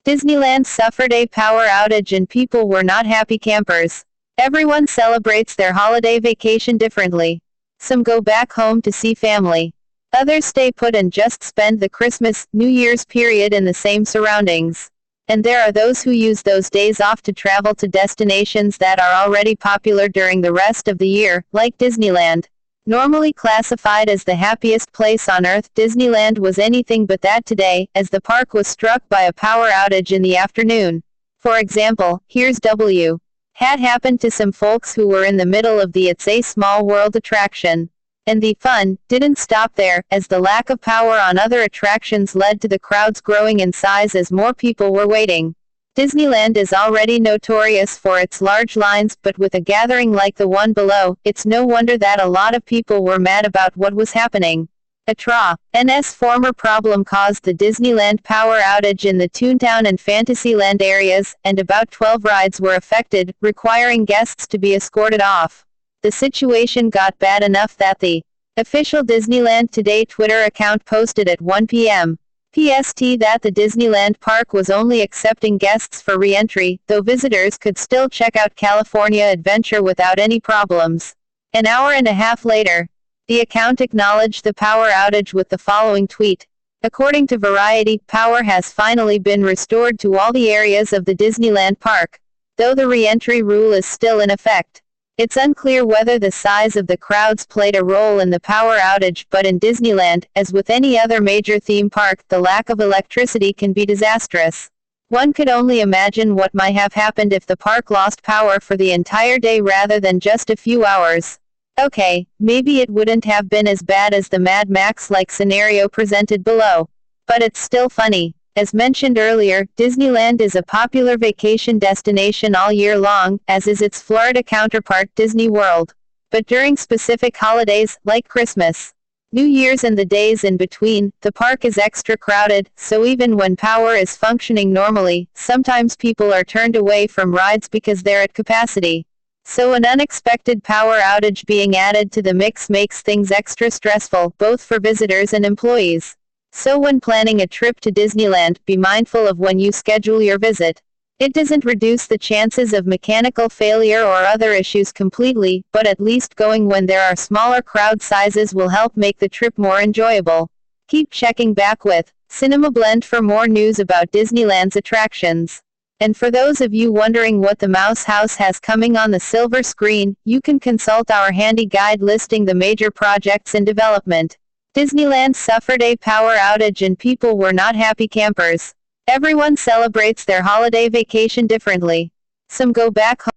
Disneyland suffered a power outage and people were not happy campers. Everyone celebrates their holiday vacation differently. Some go back home to see family. Others stay put and just spend the Christmas, New Year's period in the same surroundings. And there are those who use those days off to travel to destinations that are already popular during the rest of the year, like Disneyland. Normally classified as the happiest place on Earth, Disneyland was anything but that today, as the park was struck by a power outage in the afternoon. For example, here's W. Had happened to some folks who were in the middle of the It's a Small World attraction. And the fun didn't stop there, as the lack of power on other attractions led to the crowds growing in size as more people were waiting. Disneyland is already notorious for its large lines, but with a gathering like the one below, it's no wonder that a lot of people were mad about what was happening. A TRA-NS former problem caused the Disneyland power outage in the Toontown and Fantasyland areas, and about 12 rides were affected, requiring guests to be escorted off. The situation got bad enough that the official Disneyland Today Twitter account posted at 1 p.m. PST that the Disneyland park was only accepting guests for re-entry, though visitors could still check out California Adventure without any problems. An hour and a half later, the account acknowledged the power outage with the following tweet. According to Variety, power has finally been restored to all the areas of the Disneyland park, though the re-entry rule is still in effect. It's unclear whether the size of the crowds played a role in the power outage, but in Disneyland, as with any other major theme park, the lack of electricity can be disastrous. One could only imagine what might have happened if the park lost power for the entire day rather than just a few hours. Okay, maybe it wouldn't have been as bad as the Mad Max-like scenario presented below. But it's still funny. As mentioned earlier, Disneyland is a popular vacation destination all year long, as is its Florida counterpart Disney World. But during specific holidays, like Christmas, New Year's and the days in between, the park is extra crowded, so even when power is functioning normally, sometimes people are turned away from rides because they're at capacity. So an unexpected power outage being added to the mix makes things extra stressful, both for visitors and employees. So when planning a trip to Disneyland, be mindful of when you schedule your visit. It doesn't reduce the chances of mechanical failure or other issues completely, but at least going when there are smaller crowd sizes will help make the trip more enjoyable. Keep checking back with Cinema Blend for more news about Disneyland's attractions. And for those of you wondering what the Mouse House has coming on the silver screen, you can consult our handy guide listing the major projects in development. Disneyland suffered a power outage and people were not happy campers. Everyone celebrates their holiday vacation differently. Some go back home.